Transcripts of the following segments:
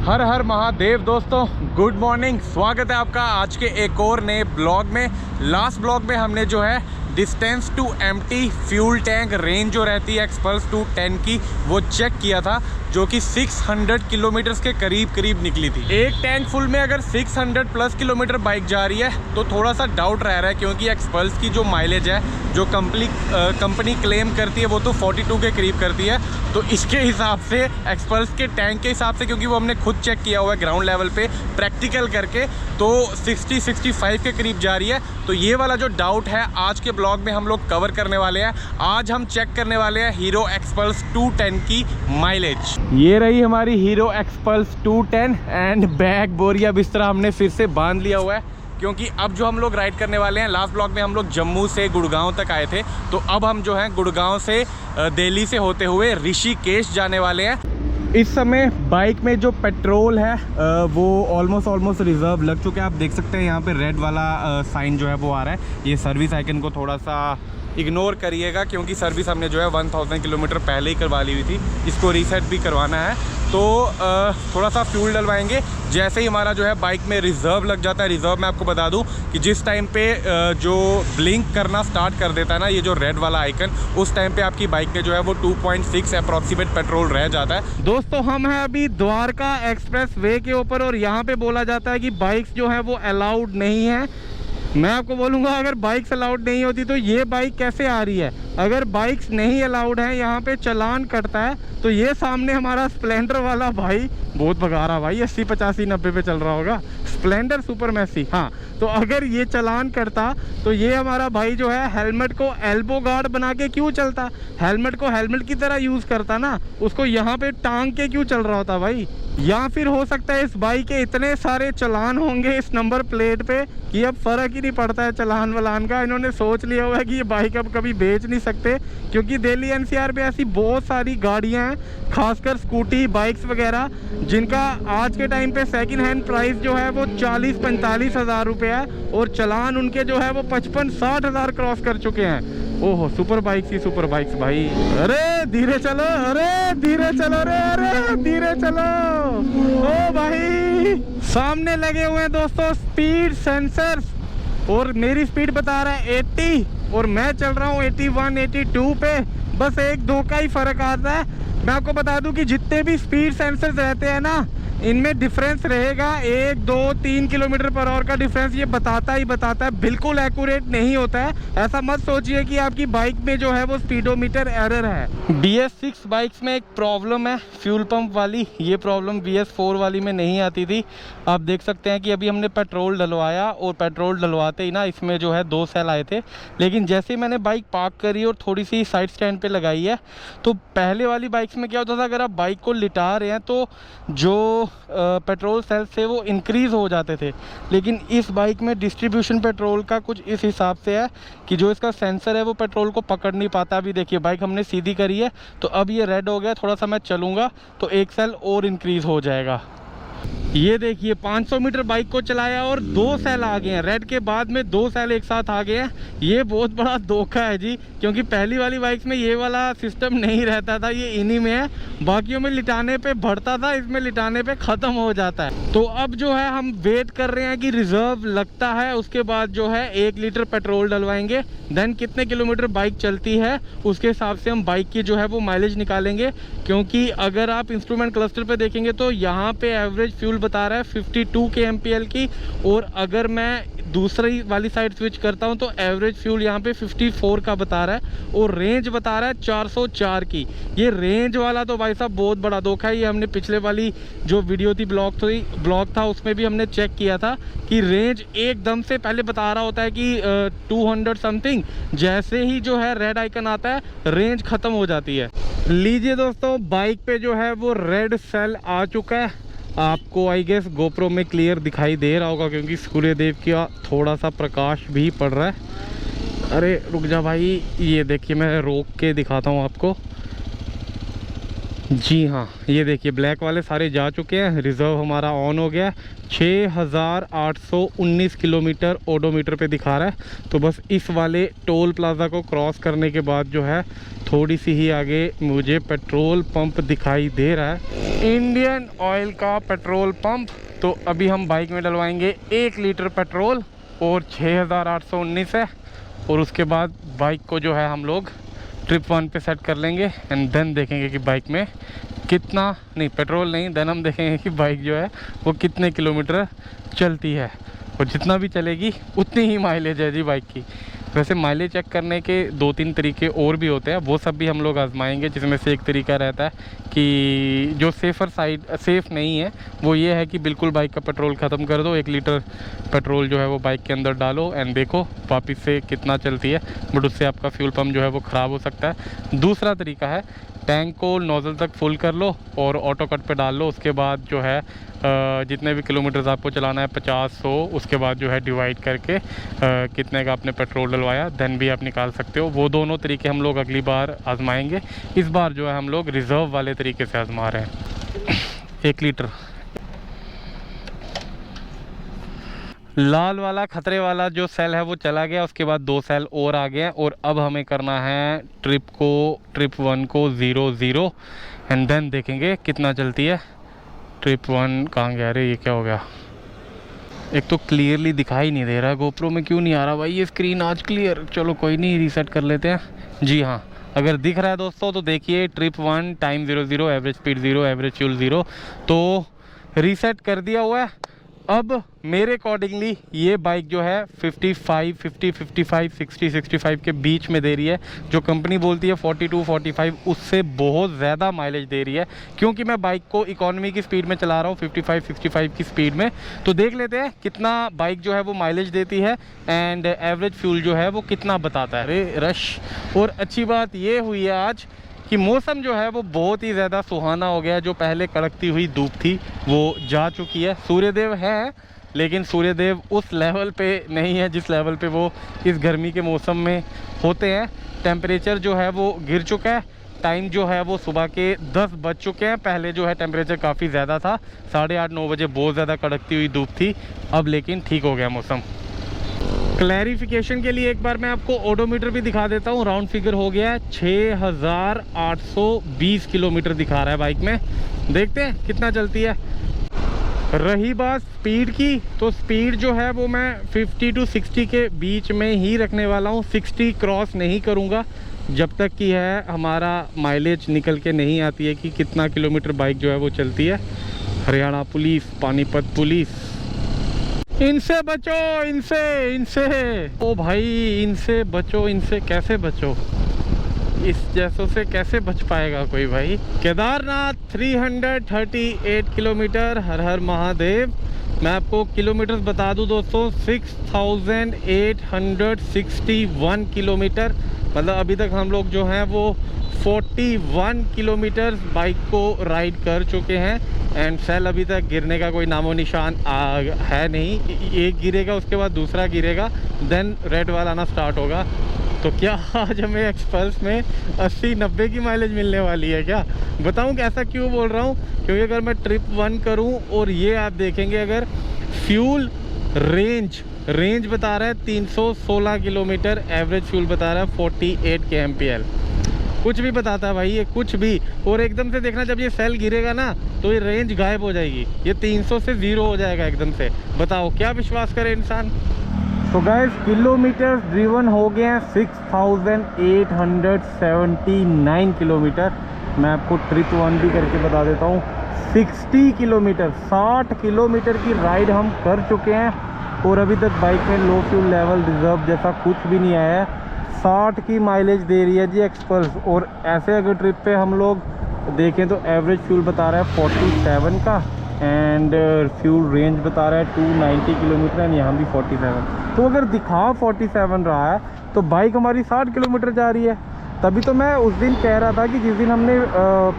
हर हर महादेव दोस्तों, good morning. स्वागत है आपका आज के एक और नए ब्लॉग में। लास्ट ब्लॉग में हमने जो है distance to empty fuel tank range जो रहती है एक्सपल्स 210 की वो चेक किया था, जो कि 600 किलोमीटर्स के करीब निकली थी। एक टैंक फुल में अगर 600 प्लस किलोमीटर बाइक जा रही है तो थोड़ा सा डाउट रह रहा है, क्योंकि एक्सपल्स की जो माइलेज है जो कंपनी क्लेम करती है वो तो 42 के करीब करती है। तो इसके हिसाब से एक्सपल्स के टैंक के हिसाब से, क्योंकि वो हमने खुद चेक किया हुआ है ग्राउंड लेवल पे प्रैक्टिकल करके, तो 60-65 के करीब जा रही है। तो ये वाला जो डाउट है आज के ब्लॉग में हम लोग कवर करने वाले हैं। आज हम चेक करने वाले हैं हीरो एक्सपल्स 210 की माइलेज। ये रही हमारी हीरो एक्सपल्स 210 एंड बैग बोरिया बिस्तरा हमने फिर से बांध लिया हुआ है, क्योंकि अब जो हम लोग राइड करने वाले हैं, लास्ट ब्लॉग में हम लोग जम्मू से गुड़गांव तक आए थे, तो अब हम जो हैं गुड़गांव से दिल्ली से होते हुए ऋषिकेश जाने वाले हैं। इस समय बाइक में जो पेट्रोल है वो ऑलमोस्ट रिजर्व लग चुका है। आप देख सकते हैं यहाँ पे रेड वाला साइन जो है वो आ रहा है। ये सर्विस आइकन को थोड़ा सा इग्नोर करिएगा, क्योंकि सर्विस हमने जो है 1000 किलोमीटर पहले ही करवा ली हुई थी। इसको रीसेट भी करवाना है, तो थोड़ा सा फ्यूल डलवाएंगे। जैसे ही हमारा जो है बाइक में रिज़र्व लग जाता है, रिज़र्व मैं आपको बता दूं कि जिस टाइम पे जो ब्लिंक करना स्टार्ट कर देता है ना, ये जो रेड वाला आइकन, उस टाइम पे आपकी बाइक में जो है वो 2.6 अप्रॉक्सीमेट पेट्रोल रह जाता है। दोस्तों, हम हैं अभी द्वारका एक्सप्रेस वे के ऊपर, और यहाँ पे बोला जाता है कि बाइक्स जो है वो अलाउड नहीं है। मैं आपको बोलूँगा, अगर बाइक्स अलाउड नहीं होती तो ये बाइक कैसे आ रही है। अगर बाइक्स नहीं अलाउड है, यहाँ पे चालान कटता है। तो ये सामने हमारा स्प्लेंडर वाला भाई बहुत भगा रहा, भाई 80 85 90 पे चल रहा होगा, स्प्लेंडर सुपर मैसी। हाँ, तो अगर ये चालान करता तो ये हमारा भाई जो है हेलमेट को एल्बो गार्ड बना के क्यों चलता, हेलमेट को हेलमेट की तरह यूज़ करता ना, उसको यहाँ पे टांग के क्यों चल रहा होता भाई। या फिर हो सकता है इस बाइक के इतने सारे चालान होंगे इस नंबर प्लेट पे कि अब फ़र्क ही नहीं पड़ता है चालान वालान का। इन्होंने सोच लिया हुआ है कि ये बाइक अब कभी बेच नहीं सकते, क्योंकि दिल्ली एनसीआर पे ऐसी बहुत सारी गाड़ियां हैं, खासकर स्कूटी बाइक्स वगैरह, जिनका आज के टाइम पे सेकंड हैंड प्राइस जो है वो 40-45 हज़ार रुपये है, और चालान उनके जो है वो 55-60 हज़ार क्रॉस कर चुके हैं। ओहो, सुपर बाइक्स ही सुपर बाइक्स भाई। अरे धीरे चलो, अरे धीरे चलो, अरे धीरे चलो। ओ भाई, सामने लगे हुए हैं दोस्तों स्पीड सेंसर्स, और मेरी स्पीड बता रहा है 80 और मैं चल रहा हूँ 81-82 पे। बस 1-2 का ही फ़र्क आता है। मैं आपको बता दूं कि जितने भी स्पीड सेंसर्स रहते हैं ना, इनमें डिफरेंस रहेगा 1-2-3 किलोमीटर पर आवर का डिफरेंस ये बताता ही बताता है। बिल्कुल एक्यूरेट नहीं होता है। ऐसा मत सोचिए कि आपकी बाइक में जो है वो स्पीडोमीटर एरर है। BS6 बाइक्स में एक प्रॉब्लम है फ्यूल पंप वाली, ये प्रॉब्लम BS4 वाली में नहीं आती थी। आप देख सकते हैं कि अभी हमने पेट्रोल डलवाया, और पेट्रोल डलवाते ही ना इसमें जो है 2 सेल आए थे, लेकिन जैसे ही मैंने बाइक पार्क करी और थोड़ी सी साइड स्टैंड पे लगाई है, तो पहले वाली बाइक्स में क्या होता था, अगर आप बाइक को लिटा रहे हैं तो जो पेट्रोल सेल्स थे वो इंक्रीज़ हो जाते थे। लेकिन इस बाइक में डिस्ट्रीब्यूशन पेट्रोल का कुछ इस हिसाब से है कि जो इसका सेंसर है वो पेट्रोल को पकड़ नहीं पाता। अभी देखिए बाइक हमने सीधी करी है, तो अब ये रेड हो गया, थोड़ा सा मैं चलूँगा तो 1 सेल और इंक्रीज़ हो जाएगा। ये देखिए 500 मीटर बाइक को चलाया और 2 सेल आ गए हैं, रेड के बाद में 2 सेल एक साथ आ गए हैं। ये बहुत बड़ा धोखा है जी, क्योंकि पहली वाली बाइक्स में ये वाला सिस्टम नहीं रहता था। ये इन्हीं में है, बाकियों में लिटाने पे बढ़ता था, इसमें लिटाने पे ख़त्म हो जाता है। तो अब जो है हम वेट कर रहे हैं कि रिजर्व लगता है, उसके बाद जो है 1 लीटर पेट्रोल डलवाएंगे, देन कितने किलोमीटर बाइक चलती है उसके हिसाब से हम बाइक की जो है वो माइलेज निकालेंगे। क्योंकि अगर आप इंस्ट्रूमेंट क्लस्टर पे देखेंगे तो यहाँ पे एवरेज फ्यूल बता रहा है 52 kmpl की, और अगर मैं दूसरी वाली साइड स्विच करता हूँ तो एवरेज फ्यूल यहाँ पे 54 का बता रहा है, और रेंज बता रहा है 404 की। ये रेंज वाला तो भाई साहब बहुत बड़ा धोखा है। ये हमने पिछले वाली जो वीडियो थी ब्लॉग था उसमें भी हमने चेक किया था कि रेंज एकदम से पहले बता रहा होता है कि 200 समथिंग, जैसे ही जो है रेड आइकन आता है रेंज ख़त्म हो जाती है। लीजिए दोस्तों, बाइक पे जो है वो रेड सेल आ चुका है। आपको आई गेस गोप्रो में क्लियर दिखाई दे रहा होगा, क्योंकि सूर्यदेव का थोड़ा सा प्रकाश भी पड़ रहा है। अरे रुक जा भाई, ये देखिए मैं रोक के दिखाता हूँ आपको। जी हाँ, ये देखिए ब्लैक वाले सारे जा चुके हैं, रिज़र्व हमारा ऑन हो गया है। 6819 किलोमीटर ओडोमीटर पे दिखा रहा है। तो बस इस वाले टोल प्लाज़ा को क्रॉस करने के बाद जो है थोड़ी सी ही आगे मुझे पेट्रोल पंप दिखाई दे रहा है, इंडियन ऑयल का पेट्रोल पंप। तो अभी हम बाइक में डलवाएंगे 1 लीटर पेट्रोल और 6819 है, और उसके बाद बाइक को जो है हम लोग ट्रिप 1 पे सेट कर लेंगे एंड देन देखेंगे कि बाइक में कितना, नहीं पेट्रोल नहीं, देन हम देखेंगे कि बाइक जो है वो कितने किलोमीटर चलती है, और जितना भी चलेगी उतनी ही माइलेज है जी बाइक की। वैसे माइलेज चेक करने के 2-3 तरीके और भी होते हैं, वो सब भी हम लोग आजमाएंगे, जिसमें से एक तरीका रहता है कि जो सेफ़ नहीं है वो ये है कि बिल्कुल बाइक का पेट्रोल ख़त्म कर दो, 1 लीटर पेट्रोल जो है वो बाइक के अंदर डालो एंड देखो वापस से कितना चलती है, बट उससे आपका फ्यूल पम्प जो है वो ख़राब हो सकता है। दूसरा तरीका है टैंक को नोज़ल तक फुल कर लो और ऑटो कट पे डाल लो, उसके बाद जो है जितने भी किलोमीटर्स आपको चलाना है 50-100, उसके बाद जो है डिवाइड करके कितने का आपने पेट्रोल डलवाया देन भी आप निकाल सकते हो। वो दोनों तरीके हम लोग अगली बार आजमाएंगे, इस बार जो है हम लोग रिज़र्व वाले तरीके से आजमा रहे हैं। 1 लीटर लाल वाला खतरे वाला जो सेल है वो चला गया, उसके बाद 2 सेल और आ गए हैं, और अब हमें करना है ट्रिप 1 को 0-0 एंड देन देखेंगे कितना चलती है। ट्रिप 1 कहाँ गया? अरे ये क्या हो गया? एक तो क्लियरली दिखाई नहीं दे रहा है, गोप्रो में क्यों नहीं आ रहा भाई ये स्क्रीन आज क्लियर। चलो कोई नहीं, रीसेट कर लेते हैं। जी हाँ, अगर दिख रहा है दोस्तों तो देखिए trip 1 time 0-0, average speed 0, average fuel 0, तो रीसेट कर दिया हुआ है। अब मेरे अकॉर्डिंगली ये बाइक जो है 55, 50, 55, 60, 65 के बीच में दे रही है। जो कंपनी बोलती है 42, 45 उससे बहुत ज़्यादा माइलेज दे रही है, क्योंकि मैं बाइक को इकोनॉमी की स्पीड में चला रहा हूँ 55, 65 की स्पीड में। तो देख लेते हैं कितना बाइक जो है वो माइलेज देती है एंड एवरेज फ्यूल जो है वो कितना बताता है। अरे रश, और अच्छी बात ये हुई है आज कि मौसम जो है वो बहुत ही ज़्यादा सुहाना हो गया। जो पहले कड़कती हुई धूप थी वो जा चुकी है। सूर्यदेव है लेकिन सूर्यदेव उस लेवल पे नहीं है जिस लेवल पे वो इस गर्मी के मौसम में होते हैं। टेम्परेचर जो है वो गिर चुका है, टाइम जो है वो सुबह के 10 बज चुके हैं। पहले जो है टेम्परेचर काफ़ी ज़्यादा था, 8:30-9 बजे बहुत ज़्यादा कड़कती हुई धूप थी, अब लेकिन ठीक हो गया मौसम। क्लैरिफिकेशन के लिए एक बार मैं आपको ओडोमीटर भी दिखा देता हूँ। राउंड फिगर हो गया है 6820 किलोमीटर दिखा रहा है बाइक में। देखते हैं कितना चलती है। रही बात स्पीड की, तो स्पीड जो है वो मैं 50 to 60 के बीच में ही रखने वाला हूँ। 60 क्रॉस नहीं करूँगा जब तक कि है हमारा माइलेज निकल के नहीं आती है कि कितना किलोमीटर बाइक जो है वो चलती है। हरियाणा पुलिस, पानीपत पुलिस, इनसे बचो, इनसे ओ भाई इनसे बचो, इनसे कैसे बचो? इस जैसों से कैसे बच पाएगा कोई भाई। केदारनाथ 338 किलोमीटर, हर हर महादेव। मैं आपको किलोमीटर बता दूं दोस्तों, 6861 किलोमीटर, मतलब अभी तक हम लोग जो हैं वो 41 किलोमीटर बाइक को राइड कर चुके हैं एंड सेल अभी तक गिरने का कोई नामो निशान है नहीं। एक गिरेगा उसके बाद दूसरा गिरेगा, देन रेड वाला आना स्टार्ट होगा। तो क्या आज हमें एक्सपल्स में 80-90 की माइलेज मिलने वाली है क्या? बताऊं कि ऐसा क्यों बोल रहा हूं, क्योंकि अगर मैं ट्रिप 1 करूं और ये आप देखेंगे, अगर फ्यूल रेंज बता रहा है 316 किलोमीटर, एवरेज फ्यूल बता रहा है 48 kmpl। कुछ भी बताता है भाई ये, कुछ भी। और एकदम से देखना जब ये सेल गिरेगा ना तो ये रेंज गायब हो जाएगी, ये 300 से 0 हो जाएगा एकदम से। बताओ क्या विश्वास करे इंसान। तो गाइस किलोमीटर ड्रिवन हो गए हैं 6879 किलोमीटर। मैं आपको ट्रिप 1 भी करके बता देता हूँ। 60 किलोमीटर की राइड हम कर चुके हैं और अभी तक बाइक में लो फ्यूल लेवल रिजर्व जैसा कुछ भी नहीं आया है। 60 की माइलेज दे रही है जी एक्सपल्स। और ऐसे अगर ट्रिप पे हम लोग देखें तो एवरेज फ्यूल बता रहा है 47 का एंड फ्यूल रेंज बता रहा है 290 किलोमीटर एंड यहाँ भी 47। तो अगर दिखा 47 रहा है तो बाइक हमारी 60 किलोमीटर जा रही है। तभी तो मैं उस दिन कह रहा था कि जिस दिन हमने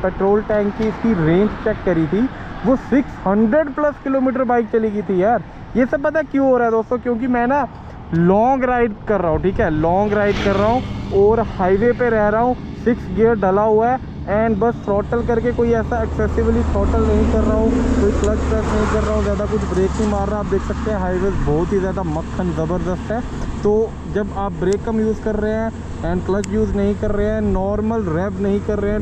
पेट्रोल टैंक की इसकी रेंज चेक करी थी वो 600+ किलोमीटर बाइक चली गई थी यार। ये सब पता क्यों हो रहा है दोस्तों? क्योंकि मैं ना लॉन्ग राइड कर रहा हूँ, ठीक है, लॉन्ग राइड कर रहा हूँ और हाईवे पे रह रहा हूँ। 6 गियर डला हुआ है एंड बस थ्रॉटल करके कोई ऐसा एक्सेसिवली थ्रॉटल नहीं कर रहा हूँ, कोई क्लच प्रेस नहीं कर रहा हूँ, ज़्यादा कुछ ब्रेक नहीं मार रहा। आप देख सकते हैं हाईवे बहुत ही ज़्यादा मक्खन ज़बरदस्त है। तो जब आप ब्रेक कम यूज़ कर रहे हैं एंड क्लच यूज़ नहीं कर रहे हैं, नॉर्मल रेव नहीं कर रहे हैं,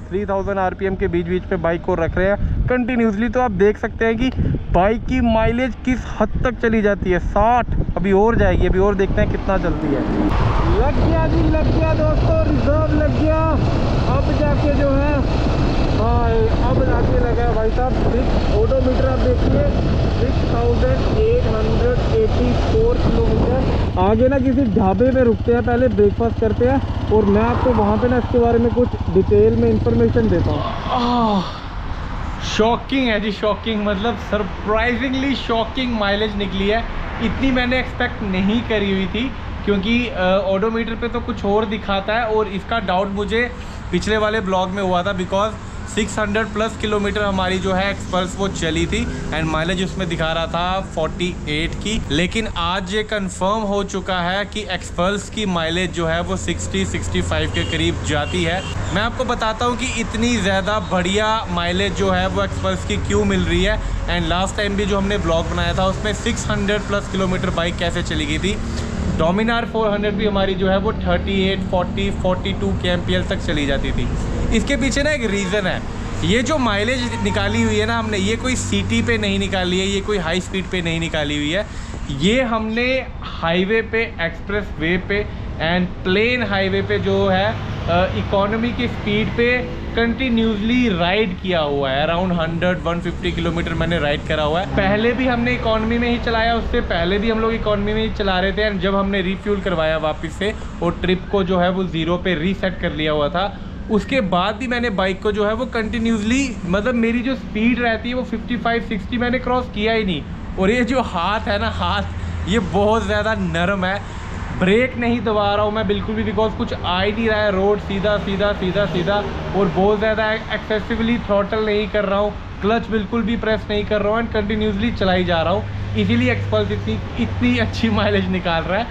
3000 RPM के बीच बीच पे बाइक को रख रहे हैं कंटिन्यूसली, तो आप देख सकते हैं कि बाइक की माइलेज किस हद तक चली जाती है। 60 अभी और जाएगी, अभी और देखते हैं कितना चलती है। लग गया जी, लग गया दोस्तों, रिजर्व लग गया। अब जाके जो है अब जाके लगा भाई साहब ओडोमीटर। आप देखिए 6884 किलोमीटर। आगे ना किसी ढाबे में रुकते हैं, पहले ब्रेकफास्ट करते हैं और मैं आपको वहाँ पे ना इसके बारे में कुछ डिटेल में इंफॉर्मेशन देता हूँ। शॉकिंग है जी, शॉकिंग, मतलब सरप्राइजिंगली शॉकिंग माइलेज निकली है। इतनी मैंने एक्सपेक्ट नहीं करी हुई थी, क्योंकि ओडोमीटर पे तो कुछ और दिखाता है और इसका डाउट मुझे पिछले वाले ब्लॉग में हुआ था, बिकॉज 600 प्लस किलोमीटर हमारी जो है एक्सपल्स वो चली थी एंड माइलेज उसमें दिखा रहा था 48 की। लेकिन आज ये कंफर्म हो चुका है कि एक्सपल्स की माइलेज जो है वो 60-65 के करीब जाती है। मैं आपको बताता हूँ कि इतनी ज़्यादा बढ़िया माइलेज जो है वो एक्सपल्स की क्यों मिल रही है। एंड लास्ट टाइम भी जो हमने ब्लॉग बनाया था उसमें 600 प्लस किलोमीटर बाइक कैसे चली गई थी। डोमिनार 400 भी हमारी जो है वो 38, 40, 42 kmpl तक चली जाती थी। इसके पीछे ना एक रीज़न है, ये जो माइलेज निकाली हुई है ना हमने, ये कोई सिटी पे नहीं निकाली है, ये कोई हाई स्पीड पे नहीं निकाली हुई है, ये हमने हाईवे पे, एक्सप्रेस वे पे एंड प्लेन हाईवे पे जो है इकोनॉमी की स्पीड पे कंटिन्यूसली राइड किया हुआ है। अराउंड 100-150 किलोमीटर मैंने राइड करा हुआ है। पहले भी हमने इकोनॉमी में ही चलाया, उससे पहले भी हम लोग इकोनॉमी में ही चला रहे थे एंड जब हमने रिफ्यूल करवाया वापस से और ट्रिप को जो है वो 0 पे रीसेट कर लिया हुआ था, उसके बाद भी मैंने बाइक को जो है वो कंटिन्यूसली, मतलब मेरी जो स्पीड रहती है वो 55-60 मैंने क्रॉस किया ही नहीं। और ये जो हाथ है ना, हाथ ये बहुत ज़्यादा नरम है, ब्रेक नहीं दबा रहा हूँ मैं बिल्कुल भी, बिकॉज कुछ आ ही नहीं रहा है, रोड सीधा सीधा सीधा सीधा, और बहुत ज़्यादा एक्सेसिवली थ्रॉटल नहीं कर रहा हूँ, क्लच बिल्कुल भी प्रेस नहीं कर रहा हूँ एंड कंटिन्यूसली चलाई जा रहा हूँ। इसीलिए एक्सपल्स इतनी अच्छी माइलेज निकाल रहा है।